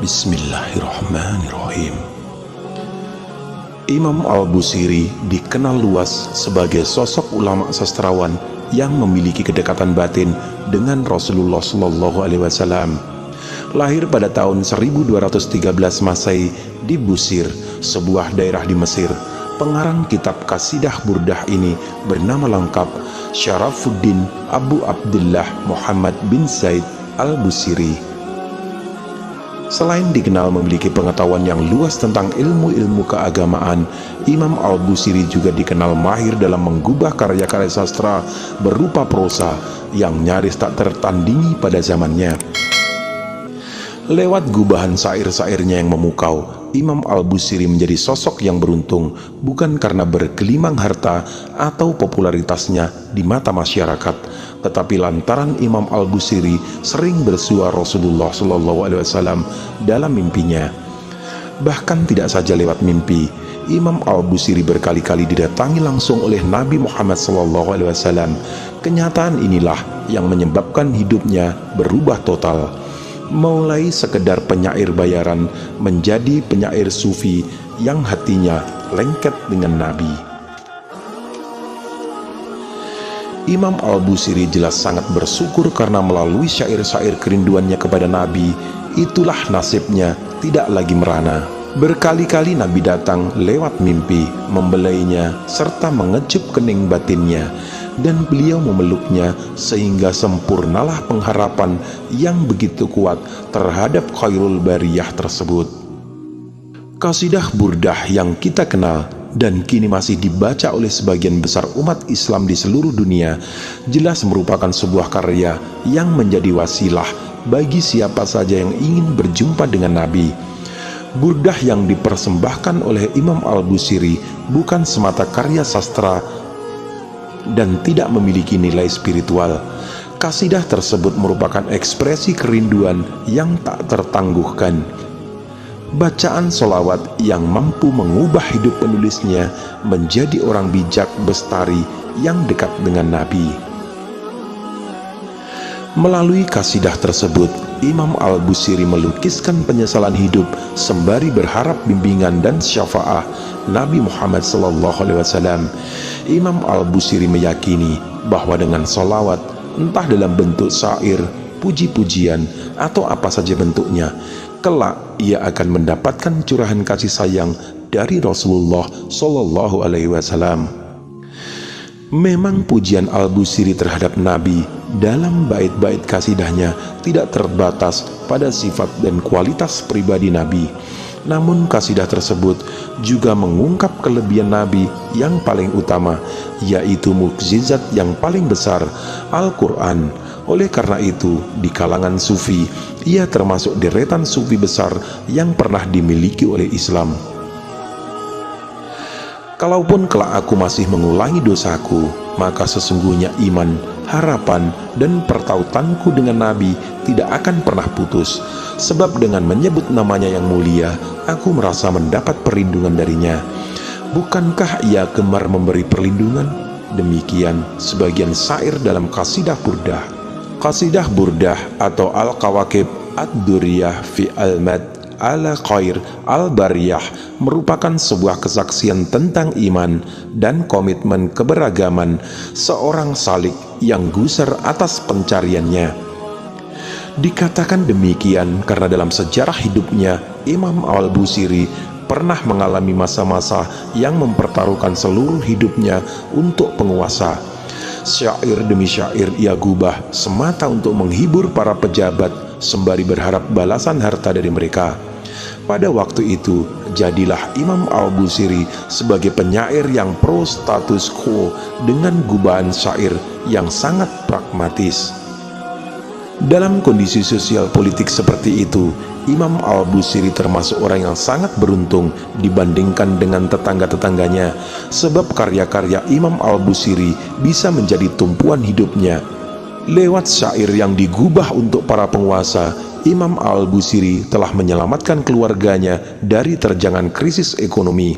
Bismillahirrahmanirrahim. Imam Al-Busiri dikenal luas sebagai sosok ulama sastrawan yang memiliki kedekatan batin dengan Rasulullah SAW. Lahir pada tahun 1213 Masehi di Busir, sebuah daerah di Mesir. Pengarang kitab Qasidah Burdah ini bernama lengkap Syarafuddin Abu Abdullah Muhammad bin Zaid Al-Busiri. Selain dikenal memiliki pengetahuan yang luas tentang ilmu-ilmu keagamaan, Imam Al-Busiri juga dikenal mahir dalam menggubah karya-karya sastra berupa prosa yang nyaris tak tertandingi pada zamannya. Lewat gubahan syair-syairnya yang memukau, Imam Al-Busiri menjadi sosok yang beruntung bukan karena bergelimang harta atau popularitasnya di mata masyarakat, tetapi lantaran Imam Al-Busiri sering bersua Rasulullah SAW dalam mimpinya. Bahkan tidak saja lewat mimpi, Imam Al-Busiri berkali-kali didatangi langsung oleh Nabi Muhammad SAW. Kenyataan inilah yang menyebabkan hidupnya berubah total. Mulai sekedar penyair bayaran menjadi penyair sufi yang hatinya lengket dengan Nabi. Imam Al-Busiri jelas sangat bersyukur karena melalui syair-syair kerinduannya kepada Nabi, itulah nasibnya tidak lagi merana. Berkali-kali Nabi datang lewat mimpi, membelainya serta mengecup kening batinnya, dan beliau memeluknya sehingga sempurnalah pengharapan yang begitu kuat terhadap Khairul Bariyah tersebut. Qasidah Burdah yang kita kenal dan kini masih dibaca oleh sebagian besar umat Islam di seluruh dunia jelas merupakan sebuah karya yang menjadi wasilah bagi siapa saja yang ingin berjumpa dengan Nabi. Burdah yang dipersembahkan oleh Imam Al-Busiri bukan semata karya sastra dan tidak memiliki nilai spiritual. Qasidah tersebut merupakan ekspresi kerinduan yang tak tertangguhkan. Bacaan solawat yang mampu mengubah hidup penulisnya menjadi orang bijak bestari yang dekat dengan Nabi. Melalui qasidah tersebut, Imam Al-Busiri melukiskan penyesalan hidup sembari berharap bimbingan dan syafaat Nabi Muhammad SAW. Imam Al-Busiri meyakini bahwa dengan solawat, entah dalam bentuk syair, puji-pujian, atau apa saja bentuknya, kelak ia akan mendapatkan curahan kasih sayang dari Rasulullah SAW. Memang pujian Al-Busiri terhadap Nabi dalam bait-bait kasidahnya tidak terbatas pada sifat dan kualitas pribadi Nabi. Namun kasidah tersebut juga mengungkap kelebihan Nabi yang paling utama, yaitu mukjizat yang paling besar, Al-Quran. Oleh karena itu, di kalangan sufi, ia termasuk deretan sufi besar yang pernah dimiliki oleh Islam. Kalaupun kelak aku masih mengulangi dosaku, maka sesungguhnya iman, harapan, dan pertautanku dengan Nabi tidak akan pernah putus. Sebab dengan menyebut namanya yang mulia, aku merasa mendapat perlindungan darinya. Bukankah ia gemar memberi perlindungan? Demikian sebagian syair dalam Qasidah Burdah. Qasidah Burdah atau Al-Kawakib Ad-Duriyah fi Al-Mad ala Khair Al-Bariyah merupakan sebuah kesaksian tentang iman dan komitmen keberagaman seorang salik yang gusar atas pencariannya. Dikatakan demikian karena dalam sejarah hidupnya, Imam Al-Busiri pernah mengalami masa-masa yang mempertaruhkan seluruh hidupnya untuk penguasa. Syair demi syair ia gubah semata untuk menghibur para pejabat sembari berharap balasan harta dari mereka. Pada waktu itu, jadilah Imam Al-Busiri sebagai penyair yang pro status quo dengan gubahan syair yang sangat pragmatis. Dalam kondisi sosial politik seperti itu, Imam Al-Busiri termasuk orang yang sangat beruntung dibandingkan dengan tetangga-tetangganya, sebab karya-karya Imam Al-Busiri bisa menjadi tumpuan hidupnya. Lewat syair yang digubah untuk para penguasa, Imam Al-Busiri telah menyelamatkan keluarganya dari terjangan krisis ekonomi.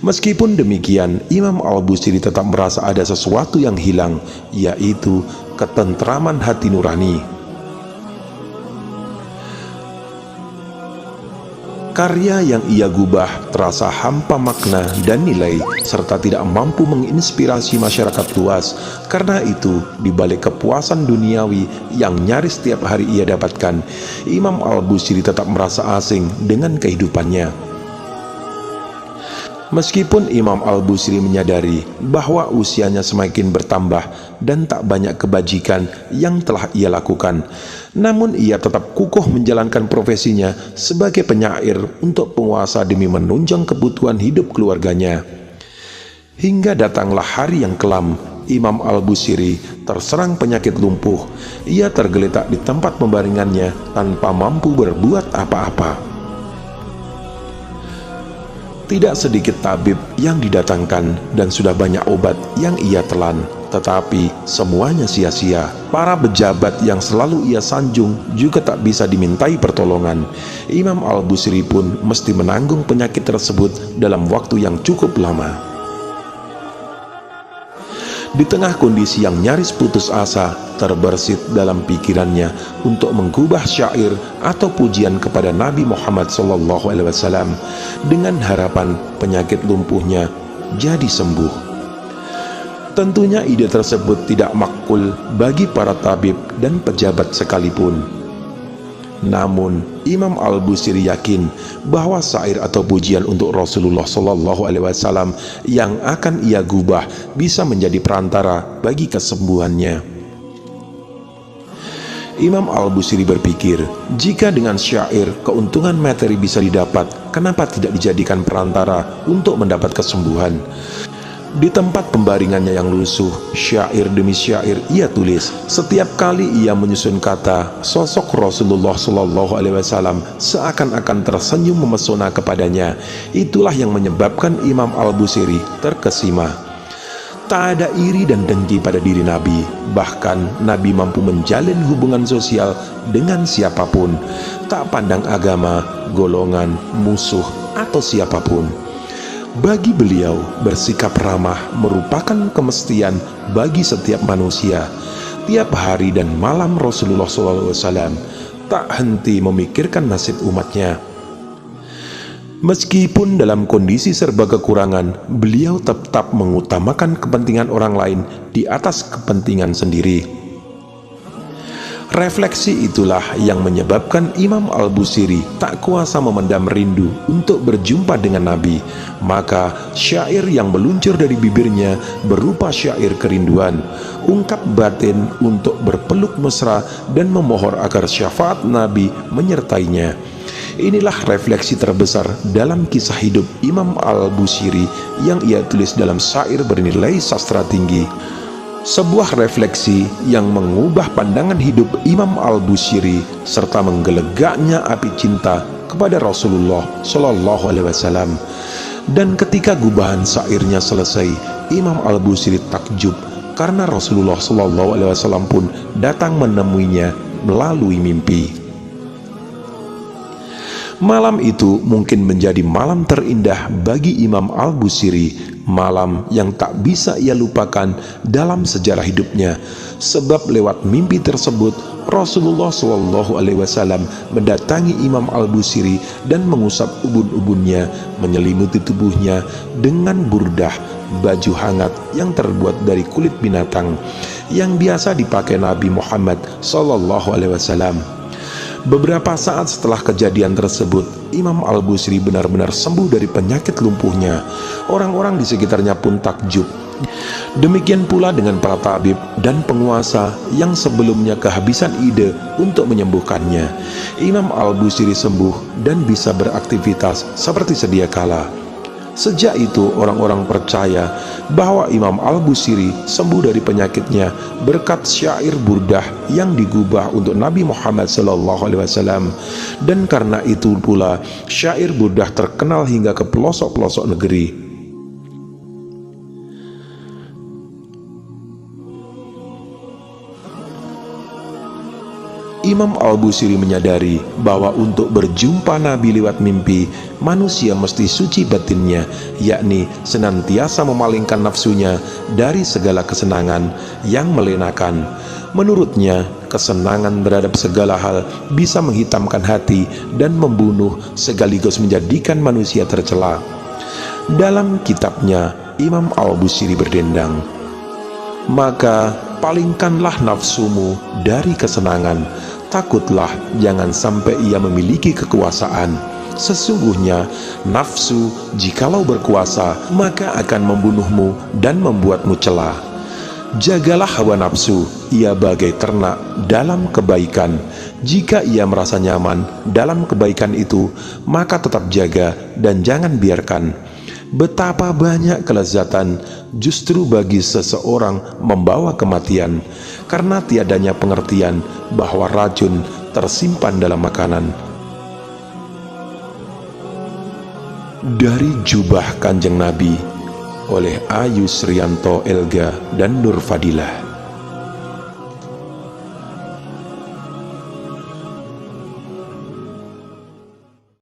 Meskipun demikian, Imam Al-Busiri tetap merasa ada sesuatu yang hilang, yaitu ketentraman hati nurani. Karya yang ia gubah terasa hampa makna dan nilai, serta tidak mampu menginspirasi masyarakat luas. Karena itu, di balik kepuasan duniawi yang nyaris setiap hari ia dapatkan, Imam Al-Busiri tetap merasa asing dengan kehidupannya. Meskipun Imam Al-Busiri menyadari bahwa usianya semakin bertambah dan tak banyak kebajikan yang telah ia lakukan, namun ia tetap kukuh menjalankan profesinya sebagai penyair untuk penguasa demi menunjang kebutuhan hidup keluarganya. Hingga datanglah hari yang kelam, Imam Al-Busiri terserang penyakit lumpuh. Ia tergeletak di tempat pembaringannya tanpa mampu berbuat apa-apa. Tidak sedikit tabib yang didatangkan dan sudah banyak obat yang ia telan, tetapi semuanya sia-sia. Para pejabat yang selalu ia sanjung juga tak bisa dimintai pertolongan. Imam Al-Busiri pun mesti menanggung penyakit tersebut dalam waktu yang cukup lama. Di tengah kondisi yang nyaris putus asa, terbersit dalam pikirannya untuk mengubah syair atau pujian kepada Nabi Muhammad SAW dengan harapan penyakit lumpuhnya jadi sembuh. Tentunya ide tersebut tidak makul bagi para tabib dan pejabat sekalipun. Namun Imam Al-Busiri yakin bahwa syair atau pujian untuk Rasulullah SAW yang akan ia gubah bisa menjadi perantara bagi kesembuhannya. Imam Al-Busiri berpikir, jika dengan syair keuntungan materi bisa didapat, kenapa tidak dijadikan perantara untuk mendapat kesembuhan? Di tempat pembaringannya yang lusuh, syair demi syair ia tulis. Setiap kali ia menyusun kata, sosok Rasulullah SAW seakan-akan tersenyum memesona kepadanya. Itulah yang menyebabkan Imam Al-Busiri terkesima. Tak ada iri dan dengki pada diri Nabi. Bahkan Nabi mampu menjalin hubungan sosial dengan siapapun, tak pandang agama, golongan, musuh, atau siapapun. Bagi beliau, bersikap ramah merupakan kemestian bagi setiap manusia. Tiap hari dan malam Rasulullah SAW tak henti memikirkan nasib umatnya. Meskipun dalam kondisi serba kekurangan, beliau tetap mengutamakan kepentingan orang lain di atas kepentingan sendiri. Refleksi itulah yang menyebabkan Imam Al-Busiri tak kuasa memendam rindu untuk berjumpa dengan Nabi. Maka syair yang meluncur dari bibirnya berupa syair kerinduan, ungkap batin untuk berpeluk mesra dan memohon agar syafaat Nabi menyertainya. Inilah refleksi terbesar dalam kisah hidup Imam Al-Busiri yang ia tulis dalam syair bernilai sastra tinggi. Sebuah refleksi yang mengubah pandangan hidup Imam Al-Busiri serta menggelegaknya api cinta kepada Rasulullah SAW. Dan ketika gubahan syairnya selesai, Imam Al-Busiri takjub karena Rasulullah SAW pun datang menemuinya melalui mimpi. Malam itu mungkin menjadi malam terindah bagi Imam Al-Busiri, malam yang tak bisa ia lupakan dalam sejarah hidupnya, sebab lewat mimpi tersebut Rasulullah SAW mendatangi Imam Al-Busiri dan mengusap ubun-ubunnya, menyelimuti tubuhnya dengan burdah, baju hangat yang terbuat dari kulit binatang yang biasa dipakai Nabi Muhammad SAW. Beberapa saat setelah kejadian tersebut, Imam Al-Busiri benar-benar sembuh dari penyakit lumpuhnya. Orang-orang di sekitarnya pun takjub. Demikian pula dengan para tabib dan penguasa yang sebelumnya kehabisan ide untuk menyembuhkannya. Imam Al-Busiri sembuh dan bisa beraktivitas seperti sedia kala. Sejak itu orang-orang percaya bahwa Imam Al-Busiri sembuh dari penyakitnya berkat syair burdah yang digubah untuk Nabi Muhammad SAW. Dan karena itu pula syair burdah terkenal hingga ke pelosok-pelosok negeri. Imam Al-Busiri menyadari bahwa untuk berjumpa Nabi lewat mimpi, manusia mesti suci batinnya, yakni senantiasa memalingkan nafsunya dari segala kesenangan yang melenakan. Menurutnya, kesenangan terhadap segala hal bisa menghitamkan hati dan membunuh sekaligus menjadikan manusia tercela. Dalam kitabnya, Imam Al-Busiri berdendang, "Maka palingkanlah nafsumu dari kesenangan, takutlah jangan sampai ia memiliki kekuasaan. Sesungguhnya nafsu jikalau berkuasa maka akan membunuhmu dan membuatmu celah. Jagalah hawa nafsu, ia bagai ternak dalam kebaikan. Jika ia merasa nyaman dalam kebaikan itu, maka tetap jaga dan jangan biarkan. Betapa banyak kelezatan justru bagi seseorang membawa kematian, karena tiadanya pengertian bahwa racun tersimpan dalam makanan." Dari Jubah Kanjeng Nabi oleh Ayu Srianto Elga dan Nur Fadilah.